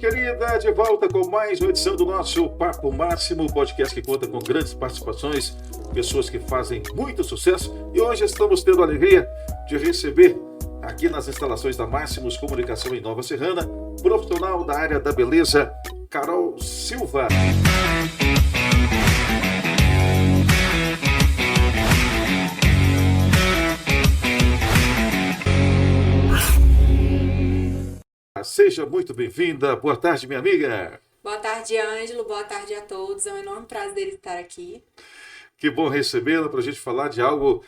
gente querida, de volta com mais uma edição do nosso Papo Máximo, podcast que conta com grandes participações, pessoas que fazem muito sucesso. E hoje estamos tendo a alegria de receber aqui nas instalações da Máximos Comunicação em Nova Serrana, profissional da área da beleza, Carol Silva. Seja muito bem-vinda. Boa tarde, minha amiga. Boa tarde, Ângelo. Boa tarde a todos. É um enorme prazer estar aqui. Que bom recebê-la para a gente falar de algo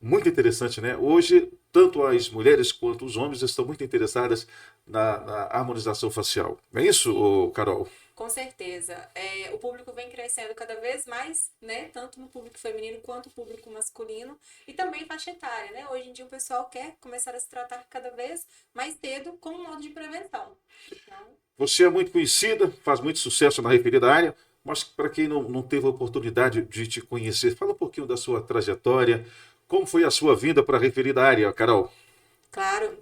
muito interessante, né? Hoje, tanto as mulheres quanto os homens estão muito interessadas na harmonização facial. Não é isso, Carol? Com certeza. O público vem crescendo cada vez mais, né? Tanto no público feminino quanto no público masculino. E também faixa etária, né? Hoje em dia o pessoal quer começar a se tratar cada vez mais cedo com um modo de prevenção. Então... Você é muito conhecida, faz muito sucesso na referida área, mas para quem não teve a oportunidade de te conhecer, fala um pouquinho da sua trajetória. Como foi a sua vinda para a referida área, Carol? Claro.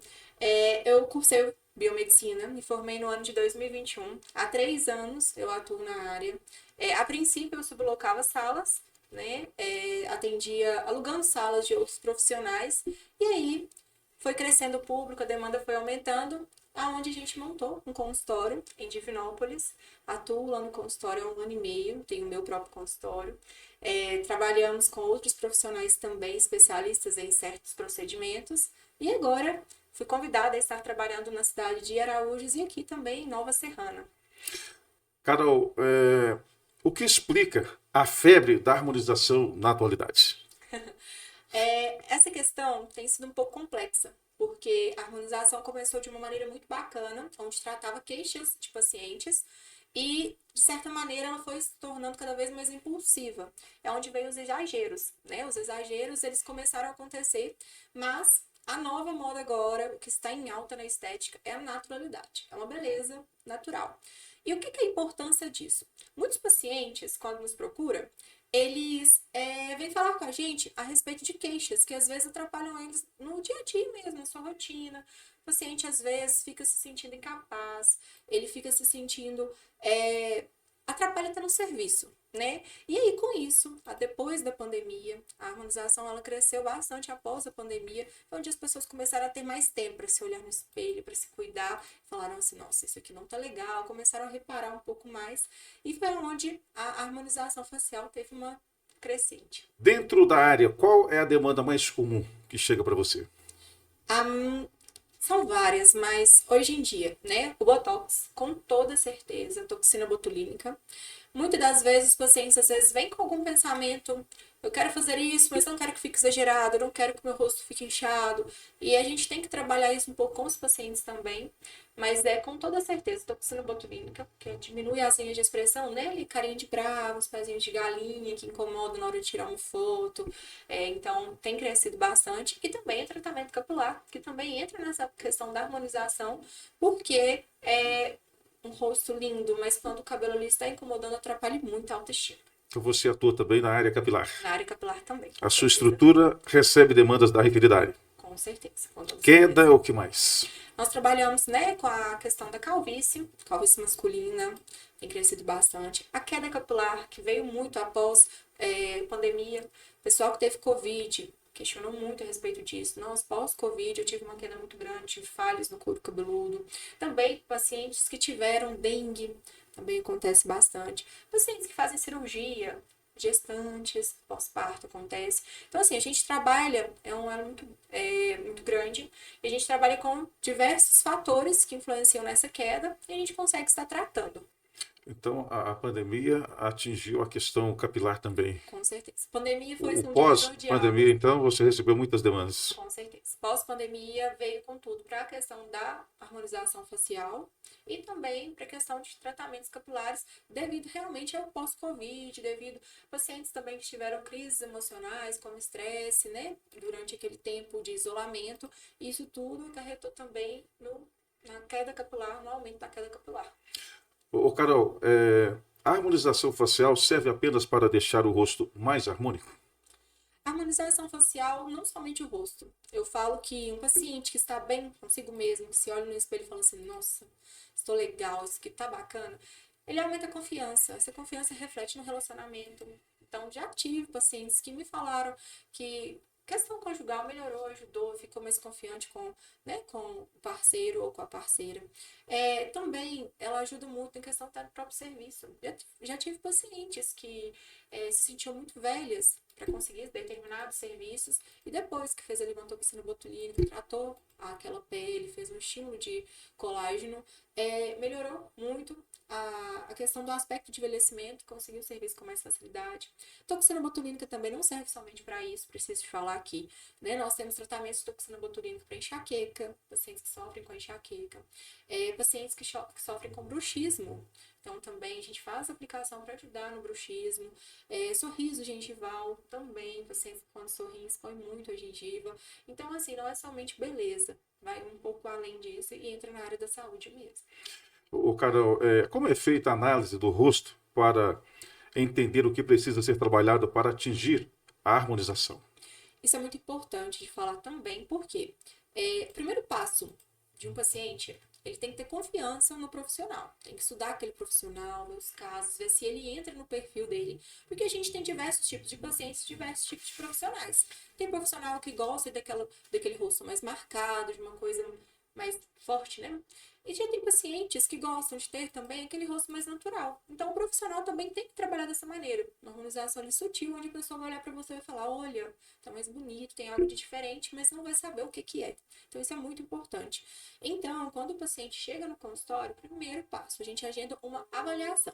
Eu cursei biomedicina, me formei no ano de 2021. Há 3 anos eu atuo na área. A princípio eu sublocava salas, né? Atendia alugando salas de outros profissionais. E aí foi crescendo o público, a demanda foi aumentando, aonde a gente montou um consultório em Divinópolis. Atuo lá no consultório há 1 ano e meio, tenho o meu próprio consultório. Trabalhamos com outros profissionais também, especialistas em certos procedimentos. E agora fui convidada a estar trabalhando na cidade de Araújos e aqui também em Nova Serrana. Carol, o que explica a febre da harmonização na atualidade? Essa questão tem sido um pouco complexa, porque a harmonização começou de uma maneira muito bacana, onde tratava queixas de pacientes e, de certa maneira, ela foi se tornando cada vez mais impulsiva. É onde veio os exageros, né? Os exageros, eles começaram a acontecer, mas a nova moda agora, o que está em alta na estética, é a naturalidade. É uma beleza natural. E o que é a importância disso? Muitos pacientes, quando nos procuram, eles vêm falar com a gente a respeito de queixas, que às vezes atrapalham eles no dia a dia mesmo, na sua rotina. O paciente, às vezes, fica se sentindo incapaz, ele fica se sentindo... atrapalha até no serviço, né? E aí, com isso, depois da pandemia, a harmonização ela cresceu bastante após a pandemia, onde as pessoas começaram a ter mais tempo para se olhar no espelho, para se cuidar, falaram assim, nossa, isso aqui não tá legal, começaram a reparar um pouco mais, e foi onde a harmonização facial teve uma crescente. Dentro da área, qual é a demanda mais comum que chega para você? São várias, mas hoje em dia, né, o Botox, com toda certeza, toxina botulínica. Muitas das vezes os pacientes às vezes vêm com algum pensamento, eu quero fazer isso, mas não quero que fique exagerado, eu não quero que meu rosto fique inchado. E a gente tem que trabalhar isso um pouco com os pacientes também, mas com toda certeza toxina botulínica, que diminui as linhas de expressão, né, e carinha de bravo, os pezinhos de galinha que incomodam na hora de tirar uma foto. Então tem crescido bastante. E também o tratamento capilar, que também entra nessa questão da harmonização, porque um rosto lindo, mas quando o cabelo ali está incomodando, atrapalha muito a autoestima. Então você atua também na área capilar. Na área capilar também. A sua estrutura recebe demandas da referida área. Com certeza. Queda é o que mais? Nós trabalhamos, né, com a questão da calvície masculina, tem crescido bastante. A queda capilar, que veio muito após pandemia. Pessoal que teve Covid questionou muito a respeito disso. Nossa, pós-Covid eu tive uma queda muito grande, tive falhas no couro cabeludo. Também pacientes que tiveram dengue, também acontece bastante. Pacientes que fazem cirurgia, gestantes, pós-parto acontece. Então, assim, a gente trabalha, é um elo muito grande, e a gente trabalha com diversos fatores que influenciam nessa queda e a gente consegue estar tratando. Então, a pandemia atingiu a questão capilar também. Com certeza. Pandemia foi um divisor de pós-pandemia, águas. então, você recebeu muitas demandas. Com certeza. Pós-pandemia veio com tudo para a questão da harmonização facial e também para a questão de tratamentos capilares, devido realmente ao pós-Covid, devido a pacientes também que tiveram crises emocionais, como estresse, né, durante aquele tempo de isolamento. Isso tudo acarretou também na queda capilar, no aumento da queda capilar. Ô, Carol, a harmonização facial serve apenas para deixar o rosto mais harmônico? A harmonização facial, não somente o rosto. Eu falo que um paciente que está bem consigo mesmo, que se olha no espelho e fala assim, nossa, estou legal, isso aqui tá bacana, ele aumenta a confiança. Essa confiança reflete no relacionamento. Então, já tive pacientes que me falaram que questão conjugal melhorou, ajudou, ficou mais confiante com, né, com o parceiro ou com a parceira. Também, ela ajuda muito em questão do próprio serviço. Já tive pacientes que se sentiam muito velhas para conseguir determinados serviços e depois que fez ali uma toxina botulínica, tratou aquela pele, fez um estímulo de colágeno, melhorou muito a questão do aspecto de envelhecimento, conseguiu o serviço com mais facilidade. Toxina botulínica também não serve somente para isso, preciso te falar aqui, né? Nós temos tratamentos de toxina botulínica para enxaqueca, pacientes que sofrem com enxaqueca, pacientes que sofrem com bruxismo. Então, também a gente faz aplicação para ajudar no bruxismo. Sorriso gengival também, pacientes que quando sorriem expõem muito a gengiva. Então, assim, não é somente beleza, vai um pouco além disso e entra na área da saúde mesmo. Carol, como é feita a análise do rosto para entender o que precisa ser trabalhado para atingir a harmonização? Isso é muito importante de falar também, porque o primeiro passo de um paciente, ele tem que ter confiança no profissional. Tem que estudar aquele profissional, ver os casos, ver se ele entra no perfil dele. Porque a gente tem diversos tipos de pacientes, diversos tipos de profissionais. Tem profissional que gosta daquele rosto mais marcado, de uma coisa mais forte, né? E já tem pacientes que gostam de ter também aquele rosto mais natural. Então, o profissional também tem que trabalhar dessa maneira. Uma harmonização ali sutil, onde a pessoa vai olhar para você e vai falar, olha, tá mais bonito, tem algo de diferente, mas não vai saber o que que é. Então, isso é muito importante. Então, quando o paciente chega no consultório, primeiro passo, a gente agenda uma avaliação.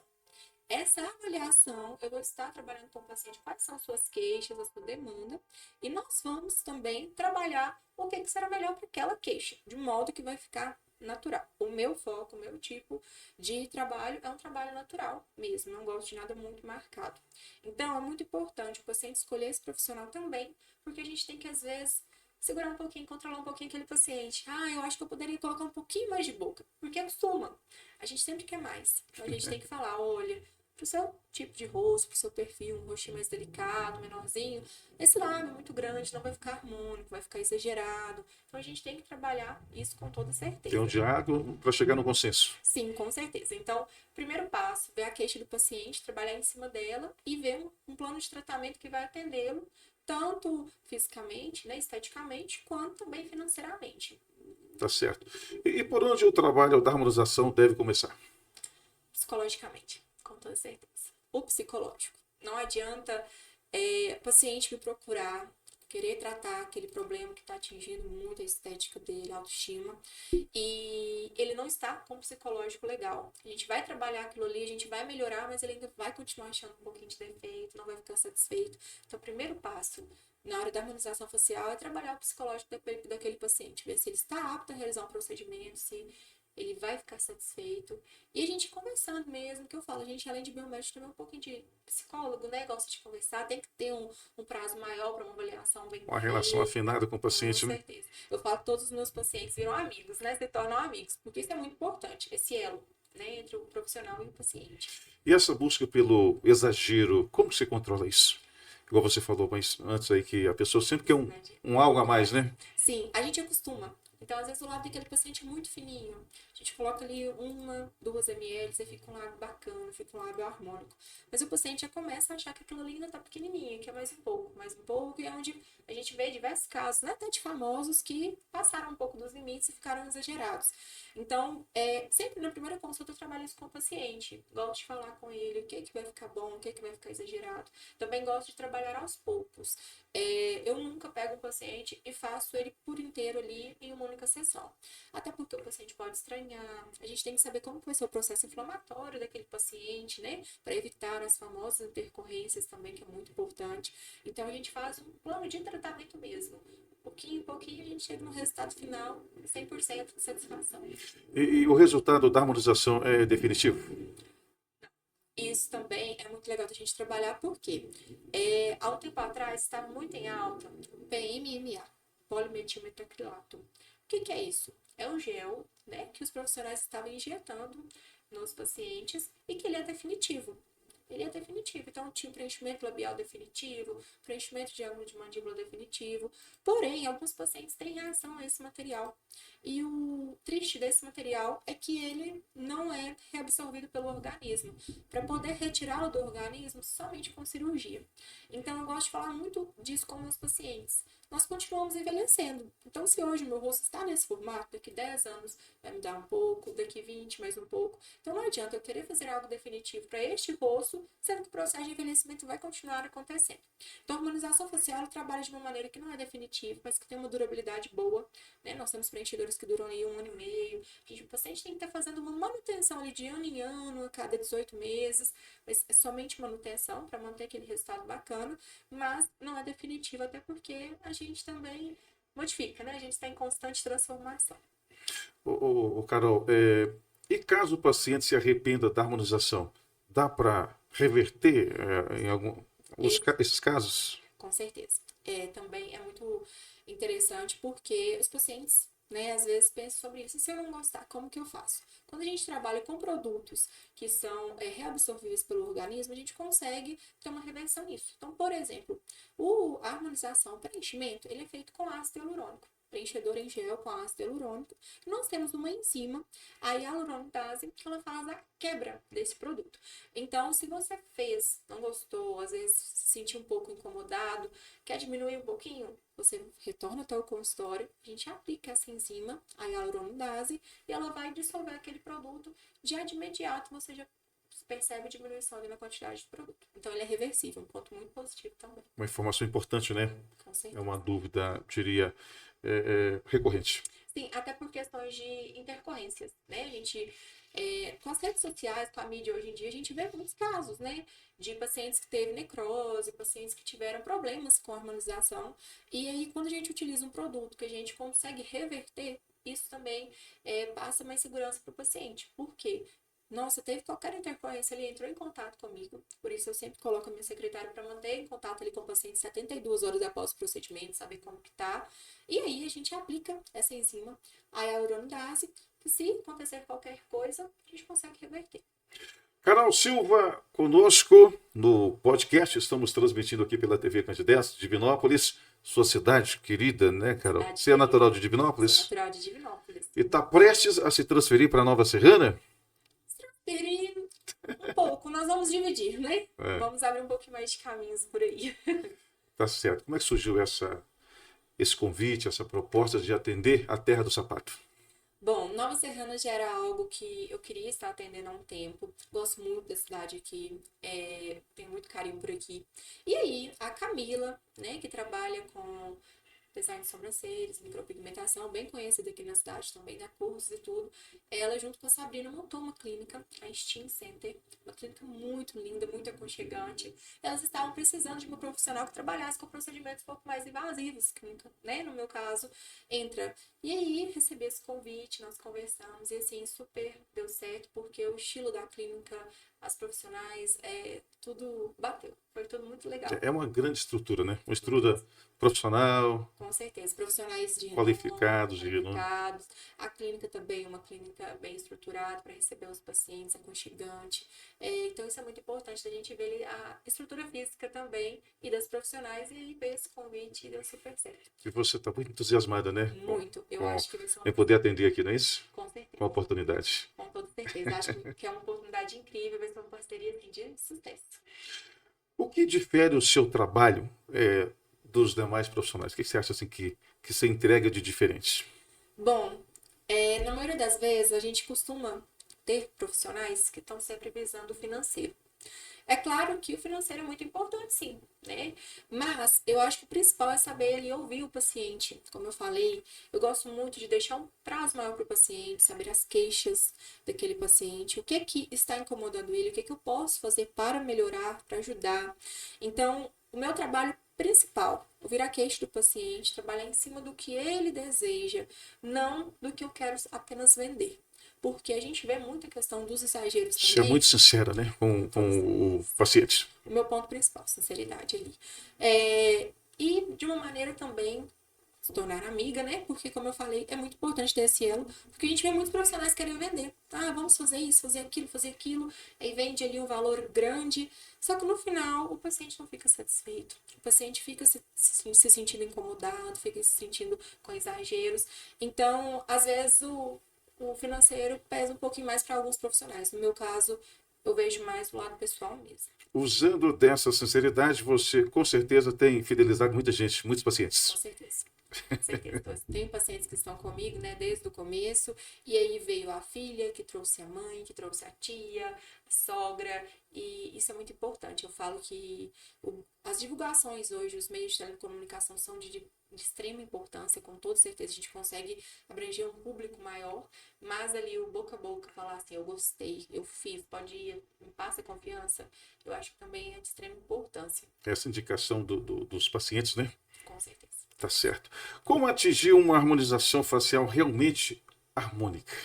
Essa avaliação, eu vou estar trabalhando com o paciente quais são suas queixas, a sua demanda, e nós vamos também trabalhar o que será melhor para aquela queixa, de modo que vai ficar natural. O meu foco, o meu tipo de trabalho é um trabalho natural mesmo, não gosto de nada muito marcado. Então, é muito importante o paciente escolher esse profissional também, porque a gente tem que, às vezes, segurar um pouquinho, controlar um pouquinho aquele paciente. Eu acho que eu poderia colocar um pouquinho mais de boca, porque acostuma. A gente sempre quer mais. Então, a gente tem que falar, olha, pro seu tipo de rosto, pro seu perfil, um rostinho mais delicado, menorzinho, esse lábio muito grande não vai ficar harmônico, vai ficar exagerado. Então, a gente tem que trabalhar isso com toda certeza. Tem um diálogo para chegar no consenso. Sim, com certeza. Então, primeiro passo, ver a queixa do paciente, trabalhar em cima dela e ver um plano de tratamento que vai atendê-lo, tanto fisicamente, né, esteticamente, quanto também financeiramente. Tá certo. E por onde o trabalho da harmonização deve começar? Psicologicamente, com toda certeza. O psicológico. Não adianta o paciente me procurar, querer tratar aquele problema que está atingindo muito a estética dele, a autoestima, e ele não está com o psicológico legal. A gente vai trabalhar aquilo ali, a gente vai melhorar, mas ele ainda vai continuar achando um pouquinho de defeito, não vai ficar satisfeito. Então, o primeiro passo na hora da harmonização facial é trabalhar o psicológico daquele paciente, ver se ele está apto a realizar um procedimento, se ele vai ficar satisfeito. E a gente conversando mesmo, que eu falo, a gente além de biomédico também é um pouquinho de psicólogo, né? Gosta de conversar, tem que ter um prazo maior para uma avaliação bem Uma relação feita. afinada com o paciente, Com né? certeza. Eu falo que todos os meus pacientes viram amigos, né? Se tornam amigos, porque isso é muito importante, esse elo, né? Entre o profissional e o paciente. E essa busca pelo exagero, como se controla isso? Igual você falou mas antes aí, que a pessoa sempre quer um algo a mais, né? Sim, a gente acostuma. Então, às vezes, o lábio daquele paciente é muito fininho. A gente coloca ali 2 ml, e fica um lábio bacana, fica um lábio harmônico. Mas o paciente já começa a achar que aquilo ali ainda tá pequenininho, que é mais um pouco, e é onde a gente vê diversos casos, né, até de famosos que passaram um pouco dos limites e ficaram exagerados. Então, sempre na primeira consulta eu trabalho isso com o paciente. Gosto de falar com ele o que vai ficar bom, o que vai ficar exagerado. Também gosto de trabalhar aos poucos. Eu nunca pego um paciente e faço ele por inteiro ali em uma única sessão. Até porque o paciente pode estranhar. A gente tem que saber como vai ser o processo inflamatório daquele paciente, né? Para evitar as famosas intercorrências também, que é muito importante. Então, a gente faz um plano de tratamento mesmo. Pouquinho em pouquinho a gente chega no resultado final 100% de satisfação. E o resultado da harmonização é definitivo? Isso também é muito legal da gente trabalhar, porque há um tempo atrás estava muito em alta o PMMA, polimetilmetacrilato. O que é isso? É um gel, né, que os profissionais estavam injetando nos pacientes e que ele é definitivo. ele é definitivo. Então, tinha preenchimento labial definitivo, preenchimento de ângulo de mandíbula definitivo. Porém, alguns pacientes têm reação a esse material. E o triste desse material é que ele não é reabsorvido pelo organismo. Para poder retirá-lo do organismo, somente com cirurgia. Então, eu gosto de falar muito disso com meus pacientes. Nós continuamos envelhecendo. Então, se hoje o meu rosto está nesse formato, daqui 10 anos vai mudar um pouco, daqui 20 mais um pouco. Então, não adianta eu querer fazer algo definitivo para este rosto, sendo que o processo de envelhecimento vai continuar acontecendo. Então, a harmonização facial trabalha de uma maneira que não é definitiva, mas que tem uma durabilidade boa, né? Nós temos preenchedores que duram aí 1 ano e meio. O paciente tem que estar fazendo uma manutenção ali de ano em ano, a cada 18 meses, mas é somente manutenção para manter aquele resultado bacana, mas não é definitivo, até porque a gente também modifica, né? A gente está em constante transformação. Carol, e caso o paciente se arrependa da harmonização, dá para reverter esses casos? Com certeza. Também é muito interessante porque os pacientes, né, às vezes pensam sobre isso. E se eu não gostar, como que eu faço? Quando a gente trabalha com produtos que são reabsorvíveis pelo organismo, a gente consegue ter uma reversão nisso. Então, por exemplo, a harmonização, o preenchimento, ele é feito com ácido hialurônico. Preenchedor em gel com ácido hialurônico. Nós temos uma enzima, a hialuronidase, que ela faz a quebra desse produto. Então, se você fez, não gostou, às vezes se sentiu um pouco incomodado, quer diminuir um pouquinho, você retorna até o consultório, a gente aplica essa enzima, a hialuronidase, e ela vai dissolver aquele produto. Já de imediato, você já percebe diminuição ali na quantidade de produto. Então, ele é reversível, um ponto muito positivo também. Uma informação importante, né? Com certeza. É uma dúvida, diria, recorrente. Sim, até por questões de intercorrências, né? A gente, com as redes sociais, com a mídia hoje em dia, a gente vê muitos casos, né? De pacientes que teve necrose, pacientes que tiveram problemas com a harmonização. E aí, quando a gente utiliza um produto que a gente consegue reverter, isso também passa mais segurança para o paciente. Por quê? Nossa, teve qualquer intercorrência, ele entrou em contato comigo, por isso eu sempre coloco a minha secretária para manter em contato ali com o paciente 72 horas após o procedimento, saber como que tá. E aí a gente aplica essa enzima, a hialuronidase, que se acontecer qualquer coisa, a gente consegue reverter. Carol Silva conosco no podcast, estamos transmitindo aqui pela TV Candidez, Divinópolis, sua cidade querida, né, Carol? Você é natural de Divinópolis? Sou natural de Divinópolis. E está prestes a se transferir para Nova Serrana? Um pouco, nós vamos dividir, né? Vamos abrir um pouquinho mais de caminhos por aí. Tá certo. Como é que surgiu esse convite, essa proposta de atender a Terra do Sapato? Bom, Nova Serrana já era algo que eu queria estar atendendo há um tempo. Gosto muito da cidade aqui, tenho muito carinho por aqui. E aí, a Camila, né, que trabalha com design de sobrancelhas, micropigmentação, bem conhecida aqui na cidade, também dá cursos e tudo. Ela, junto com a Sabrina, montou uma clínica, a Steam Center, uma clínica muito linda, muito aconchegante. Elas estavam precisando de uma profissional que trabalhasse com procedimentos um pouco mais invasivos, que nunca, né, no meu caso, entra. E aí, recebi esse convite, nós conversamos, e assim, super deu certo, porque o estilo da clínica, as profissionais, tudo bateu. Foi tudo muito legal. É uma grande estrutura, né? Uma estrutura profissional. Com certeza. Profissionais de qualificados. A clínica também é uma clínica bem estruturada para receber os pacientes, aconchegante. Então, isso é muito importante da gente ver a estrutura física também e das profissionais. E aí, ver esse convite deu super certo. E você está muito entusiasmada, né? Muito. Eu acho que vai ser em poder atender aqui, não é isso? Com certeza. Com a oportunidade. Com toda certeza. Acho que é uma oportunidade incrível, vai ser uma parceria assim, de sucesso. O que difere o seu trabalho dos demais profissionais? O que você acha assim, que você entrega de diferente? Bom, na maioria das vezes a gente costuma ter profissionais que estão sempre visando o financeiro. É claro que o financeiro é muito importante, sim, né? Mas eu acho que o principal é saber ali ouvir o paciente. Como eu falei, eu gosto muito de deixar um prazo maior para o paciente, saber as queixas daquele paciente, o que é que está incomodando ele, o que é que eu posso fazer para melhorar, para ajudar. Então, o meu trabalho principal, ouvir a queixa do paciente, trabalhar em cima do que ele deseja, não do que eu quero apenas vender. Porque a gente vê muita questão dos exageros também. Você é muito sincera, né? Com o paciente. O meu ponto principal, sinceridade ali. E de uma maneira também se tornar amiga, né? Porque, como eu falei, é muito importante ter esse elo, porque a gente vê muitos profissionais querendo vender. Ah, vamos fazer isso, fazer aquilo, aí vende ali um valor grande, só que no final o paciente não fica satisfeito. O paciente fica se sentindo incomodado, fica se sentindo com exageros. Então, às vezes, o financeiro pesa um pouquinho mais para alguns profissionais. No meu caso, eu vejo mais do lado pessoal mesmo. Usando dessa sinceridade, você com certeza tem fidelizado muita gente, muitos pacientes. Com certeza. Com certeza. Tem pacientes que estão comigo, né, desde o começo, e aí veio a filha, que trouxe a mãe, que trouxe a tia, a sogra, e isso é muito importante. Eu falo que as divulgações hoje, os meios de telecomunicação são de extrema importância, com toda certeza a gente consegue abranger um público maior, mas ali o boca a boca, falar assim, eu gostei, eu fiz, pode ir, me passa confiança, eu acho que também é de extrema importância. Essa indicação dos pacientes, né? Com certeza. Tá certo. Como atingir uma harmonização facial realmente harmônica?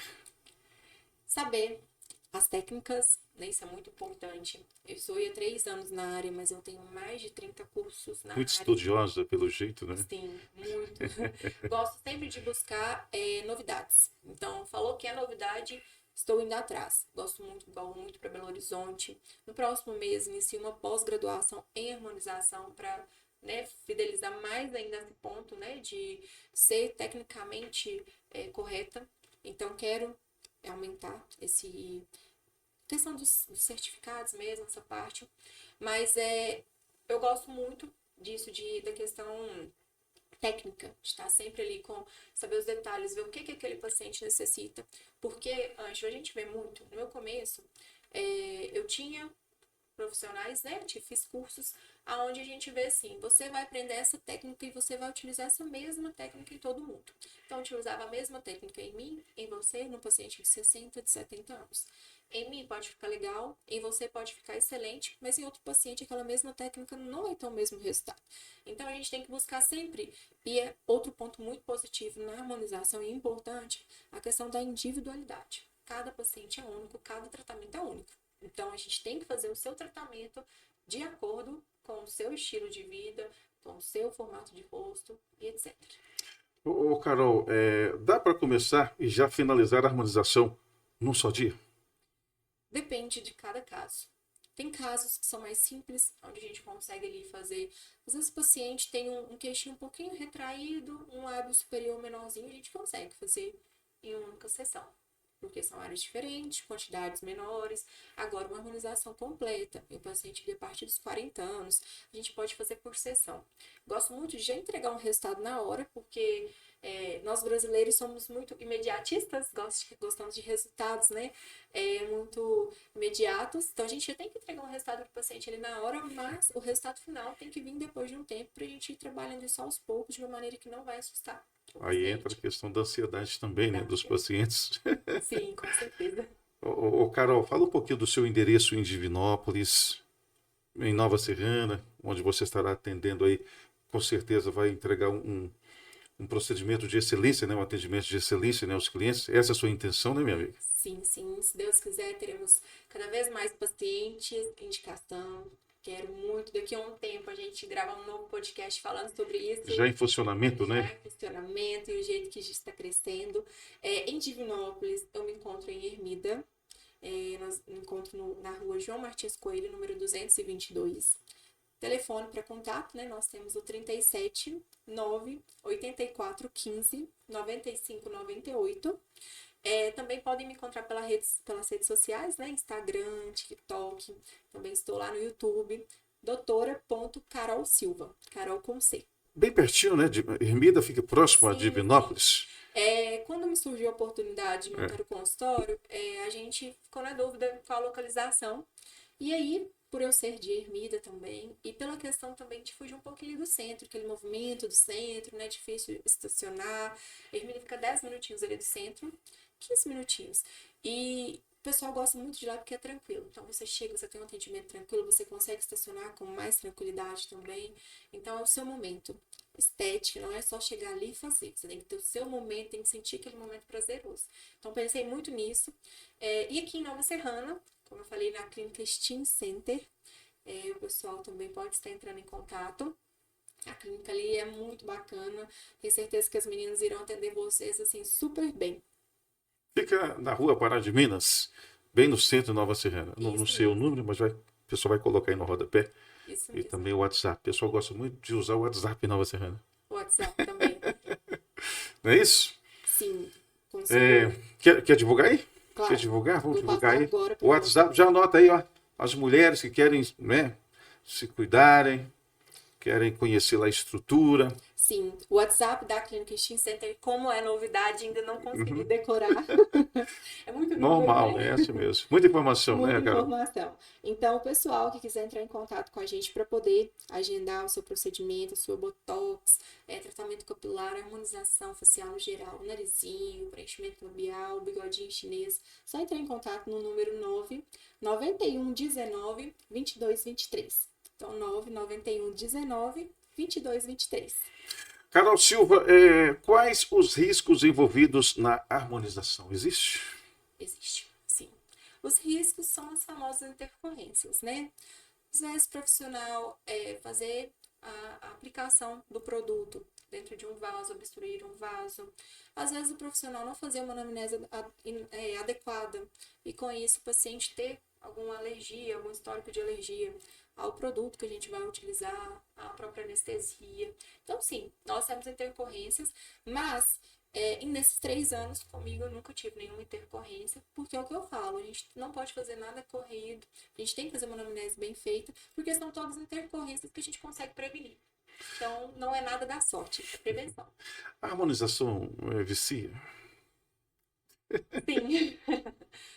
Saber as técnicas, né, isso é muito importante. Eu estou há 3 anos na área, mas eu tenho mais de 30 cursos na Muito área. estudiosa, pelo jeito, né? Sim, muito. Gosto sempre de buscar novidades. Então, falou que é novidade, estou indo atrás. Gosto muito, vou muito para Belo Horizonte. No próximo mês, inicio uma pós-graduação em harmonização para, né, fidelizar mais ainda esse ponto, né, de ser tecnicamente correta. Então, quero aumentar esse questão dos certificados mesmo, essa parte. Mas eu gosto muito disso, da questão técnica, de estar sempre ali com, saber os detalhes, ver o que aquele paciente necessita. Porque, Ângelo, a gente vê muito, no meu começo, eu tinha profissionais, né? Fiz cursos aonde a gente vê assim, você vai aprender essa técnica e você vai utilizar essa mesma técnica em todo mundo. Então, eu utilizava a mesma técnica em mim, em você, no paciente de 60, de 70 anos. Em mim pode ficar legal, em você pode ficar excelente, mas em outro paciente aquela mesma técnica não vai ter o mesmo resultado. Então, a gente tem que buscar sempre, e é outro ponto muito positivo na harmonização e importante, a questão da individualidade. Cada paciente é único, cada tratamento é único. Então, a gente tem que fazer o seu tratamento de acordo com o seu estilo de vida, com o seu formato de rosto e etc. Ô, Carol, dá para começar e já finalizar a harmonização num só dia? Depende de cada caso. Tem casos que são mais simples, onde a gente consegue ali fazer. Às vezes o paciente tem um queixinho um pouquinho retraído, um lábio superior menorzinho, a gente consegue fazer em uma única sessão. Porque são áreas diferentes, quantidades menores. Agora, uma harmonização completa, em um paciente a partir dos 40 anos, a gente pode fazer por sessão. Gosto muito de já entregar um resultado na hora, porque nós brasileiros somos muito imediatistas, gostamos de resultados, né? Muito imediatos. Então, a gente já tem que entregar um resultado para o paciente ali na hora, mas o resultado final tem que vir depois de um tempo para a gente ir trabalhando isso aos poucos, de uma maneira que não vai assustar. Aí entra a questão da ansiedade também, né, dos pacientes. Sim, com certeza. Ô, Carol, fala um pouquinho do seu endereço em Divinópolis, em Nova Serrana, onde você estará atendendo aí, com certeza vai entregar um procedimento de excelência, né, um atendimento de excelência, né, aos clientes. Essa é a sua intenção, né, minha amiga? Sim, sim. Se Deus quiser, teremos cada vez mais pacientes, indicação. Quero muito. Daqui a um tempo a gente gravar um novo podcast falando sobre isso. Já em funcionamento, Já né? em funcionamento e o jeito que a gente está crescendo. Em Divinópolis, eu me encontro em Ermida. Nós me encontro na rua João Martins Coelho, número 222. Telefone para contato, né? Nós temos o 37 9 84 15 95 98. Também podem me encontrar pelas redes sociais, né? Instagram, TikTok. Também estou lá no YouTube. doutora.Carol Silva. Carol com C. Bem pertinho, né? Ermida fica próximo a Sim, Divinópolis. Quando me surgiu a oportunidade de montar o consultório, a gente ficou na dúvida com a localização. E aí, por eu ser de Ermida também, e pela questão também de fugir um pouquinho do centro, aquele movimento do centro, né? Difícil estacionar. Ermida fica 10 minutinhos ali do centro, 15 minutinhos. E o pessoal gosta muito de lá porque é tranquilo. Então você chega, você tem um atendimento tranquilo, você consegue estacionar com mais tranquilidade também. Então é o seu momento. Estética não é só chegar ali e fazer. Você tem que ter o seu momento, tem que sentir aquele momento prazeroso. Então pensei muito nisso. E aqui em Nova Serrana, como eu falei, na clínica Steam Center, o pessoal também pode estar entrando em contato. A clínica ali é muito bacana. Tenho certeza que as meninas irão atender vocês assim super bem. Fica na rua Pará de Minas, bem no centro de Nova Serrana. Não Isso sei o mesmo, número, mas o pessoal vai colocar aí no rodapé. isso E mesmo. também o WhatsApp. O pessoal gosta muito de usar o WhatsApp em Nova Serrana. O WhatsApp também. Não é isso? Sim, É, consigo. quer divulgar aí? Quer Claro, divulgar? Vamos vou divulgar passar aí. agora O para você. WhatsApp, já anota aí, ó. As mulheres que querem, né, se cuidarem, querem conhecer lá a estrutura. Sim, o WhatsApp da Clínica Skin Center, como é novidade, ainda não consegui Uhum. decorar. É muito número, Normal, né? né? É assim mesmo. Muita informação, Muita né, Carol? informação. Então, o pessoal que quiser entrar em contato com a gente para poder agendar o seu procedimento, o seu botox, tratamento capilar, harmonização facial no geral, narizinho, preenchimento labial, bigodinho chinês, só entrar em contato no número 99119 2223. Então, 99119 2223. Carol Silva, quais os riscos envolvidos na harmonização? Existe? Existe, sim. Os riscos são as famosas intercorrências, né? Às vezes, o profissional fazer a aplicação do produto dentro de um vaso, obstruir um vaso. Às vezes, o profissional não fazer uma anamnese adequada e, com isso, o paciente ter alguma alergia, algum histórico de alergia ao produto que a gente vai utilizar, à própria anestesia. Então, sim, nós temos intercorrências, mas e nesses 3 anos comigo eu nunca tive nenhuma intercorrência, porque é o que eu falo, a gente não pode fazer nada corrido, a gente tem que fazer uma anamnese bem feita, porque são todas intercorrências que a gente consegue prevenir. Então, não é nada da sorte, é prevenção. A harmonização vicia? Sim.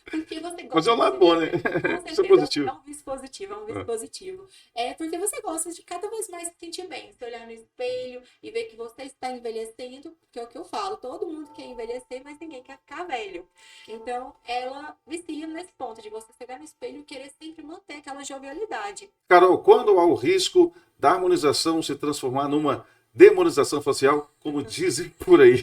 Porque você Mas é gosta um lado de bom, né? ver. Com Isso é certeza, é positivo. um vício positivo, é um vício Ah, positivo. É porque você gosta de cada vez mais se sentir bem. Se olhar no espelho e ver que você está envelhecendo, porque é o que eu falo, todo mundo quer envelhecer, mas ninguém quer ficar velho. Então, ela vicia nesse ponto de você chegar no espelho e querer sempre manter aquela jovialidade. Carol, quando há o risco da harmonização se transformar numa demonização facial, como dizem por aí?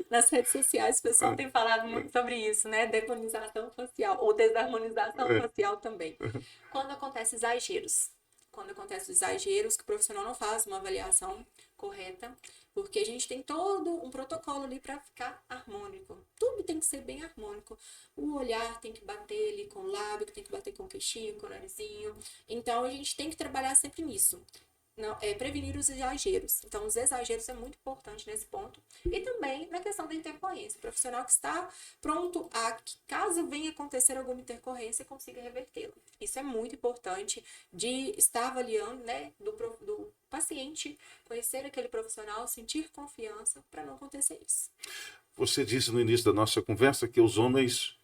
Nas redes sociais, o pessoal Ah, tem falado muito sobre isso, né? Demonização facial ou desarmonização é. facial também. Quando acontece exageros. Quando acontece exageros, que o profissional não faz uma avaliação correta, porque a gente tem todo um protocolo ali para ficar harmônico. Tudo tem que ser bem harmônico. O olhar tem que bater ali com o lábio, tem que bater com o queixinho, com o narizinho. Então a gente tem que trabalhar sempre nisso. Não, prevenir os exageros. Então, os exageros é muito importante nesse ponto. E também na questão da intercorrência. O profissional que está pronto a que, caso venha acontecer alguma intercorrência, consiga revertê-la. Isso é muito importante de estar avaliando, né, do paciente, conhecer aquele profissional, sentir confiança para não acontecer isso. Você disse no início da nossa conversa que os homens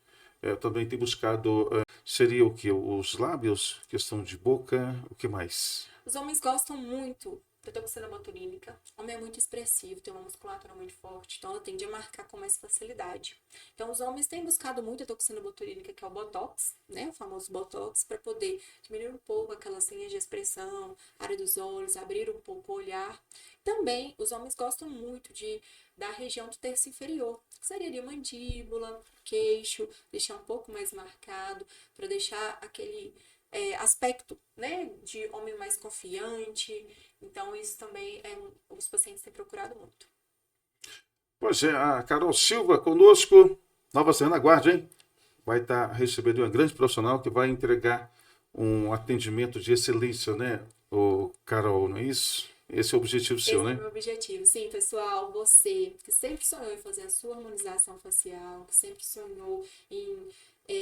também têm buscado. Seria o que? Os lábios, questão de boca, o que mais? Os homens gostam muito da toxina botulínica. O homem é muito expressivo, tem uma musculatura muito forte, então ela tende a marcar com mais facilidade. Então, os homens têm buscado muito a toxina botulínica, que é o Botox, né? O famoso Botox, para poder diminuir um pouco aquelas linhas de expressão, área dos olhos, abrir um pouco o olhar. Também, os homens gostam muito da região do terço inferior, que seria ali a mandíbula, queixo, deixar um pouco mais marcado, para deixar aquele aspecto, né, de homem mais confiante. Então, isso também os pacientes têm procurado muito. Pois é, a Carol Silva conosco, Nova Serrana, aguarde, hein? Vai estar recebendo uma grande profissional que vai entregar um atendimento de excelência, né, o Carol, não é isso? Esse é o objetivo seu, Esse é o né? meu objetivo. Sim, pessoal, você que sempre sonhou em fazer a sua harmonização facial, que sempre sonhou em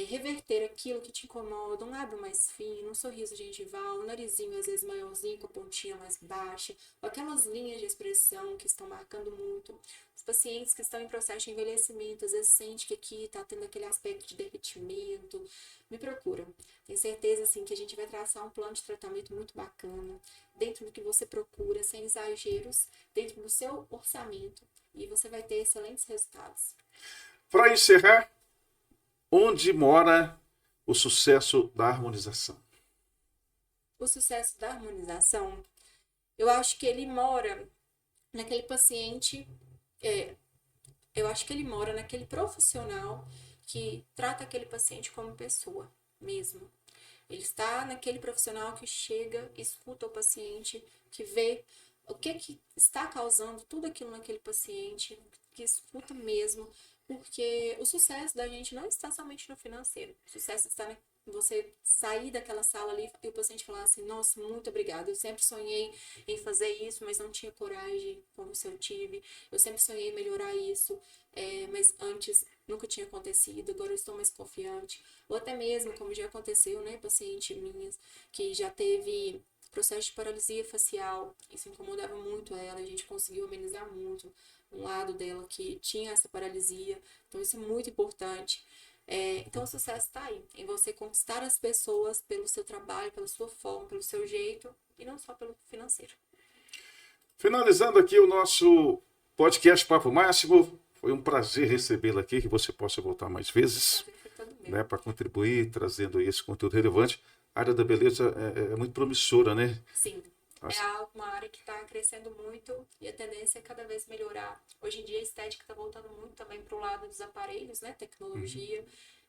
reverter aquilo que te incomoda, um lábio mais fino, um sorriso gengival, um narizinho às vezes maiorzinho com a pontinha mais baixa, ou aquelas linhas de expressão que estão marcando muito. Os pacientes que estão em processo de envelhecimento, às vezes sente que aqui está tendo aquele aspecto de derretimento, me procura. Tenho certeza, assim, que a gente vai traçar um plano de tratamento muito bacana, dentro do que você procura, sem exageros, dentro do seu orçamento, e você vai ter excelentes resultados. Para encerrar, onde mora o sucesso da harmonização? O sucesso da harmonização, eu acho que ele mora naquele paciente, eu acho que ele mora naquele profissional que trata aquele paciente como pessoa mesmo. Ele está naquele profissional que chega, escuta o paciente, que vê o que está causando tudo aquilo naquele paciente, que escuta mesmo, porque o sucesso da gente não está somente no financeiro, o sucesso está em você sair daquela sala ali e o paciente falar assim, nossa, muito obrigada, eu sempre sonhei em fazer isso, mas não tinha coragem, como se eu tive, eu sempre sonhei em melhorar isso, mas antes nunca tinha acontecido, agora eu estou mais confiante, ou até mesmo, como já aconteceu, né, paciente minhas, que já teve processo de paralisia facial, isso incomodava muito ela, a gente conseguiu amenizar muito um lado dela que tinha essa paralisia, então isso é muito importante. Então o sucesso está aí, em você conquistar as pessoas pelo seu trabalho, pela sua forma, pelo seu jeito, e não só pelo financeiro. Finalizando aqui o nosso podcast Papo Máximo, foi um prazer recebê-la aqui, que você possa voltar mais vezes, Prazer foi todo meu. né, para contribuir, trazendo esse conteúdo relevante. A área da beleza é muito promissora, né? Sim, uma área que está crescendo muito e a tendência é cada vez melhorar. Hoje em dia a estética está voltando muito também para o lado dos aparelhos, né? Tecnologia.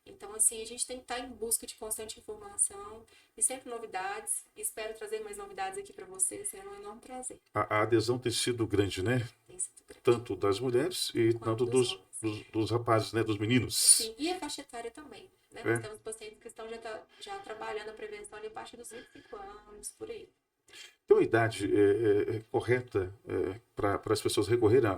Então, assim, a gente tem que estar em busca de constante informação e sempre novidades. Espero trazer mais novidades aqui para vocês. É um enorme prazer. A adesão tem sido grande, né? Tem sido grande. Tanto das mulheres e tanto Dos dos, homens. dos rapazes, né? Dos meninos. Sim, e a faixa etária também. Né? Nós temos pacientes que estão já trabalhando a prevenção ali a partir dos 25 anos, por aí. Tem uma idade correta para as pessoas recorrerem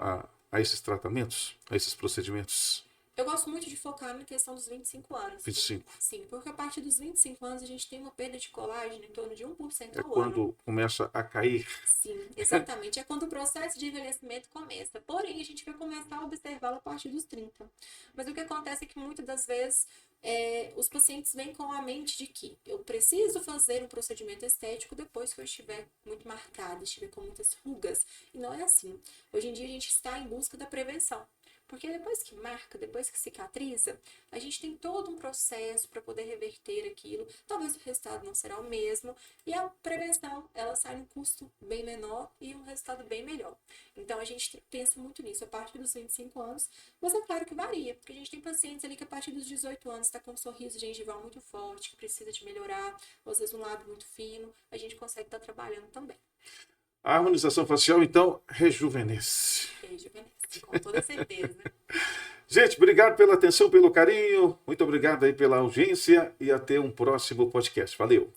a esses tratamentos, a esses procedimentos? Eu gosto muito de focar na questão dos 25 anos. 25. Sim, porque a partir dos 25 anos a gente tem uma perda de colágeno em torno de 1% É ao ano. quando começa a cair. Sim, exatamente. É quando o processo de envelhecimento começa. Porém, a gente vai começar a observá-lo a partir dos 30. Mas o que acontece é que muitas das vezes os pacientes vêm com a mente de que eu preciso fazer um procedimento estético depois que eu estiver muito marcada, estiver com muitas rugas. E não é assim. Hoje em dia a gente está em busca da prevenção. Porque depois que marca, depois que cicatriza, a gente tem todo um processo para poder reverter aquilo. Talvez o resultado não será o mesmo. E a prevenção, ela sai num custo bem menor e um resultado bem melhor. Então, a gente pensa muito nisso a partir dos 25 anos. Mas é claro que varia. Porque a gente tem pacientes ali que a partir dos 18 anos está com um sorriso gengival muito forte, que precisa de melhorar. Ou às vezes um lábio muito fino. A gente consegue estar trabalhando também. A harmonização facial, então, rejuvenesce. Rejuvenesce, com toda certeza. Gente, obrigado pela atenção, pelo carinho. Muito obrigado aí pela audiência e até um próximo podcast. Valeu!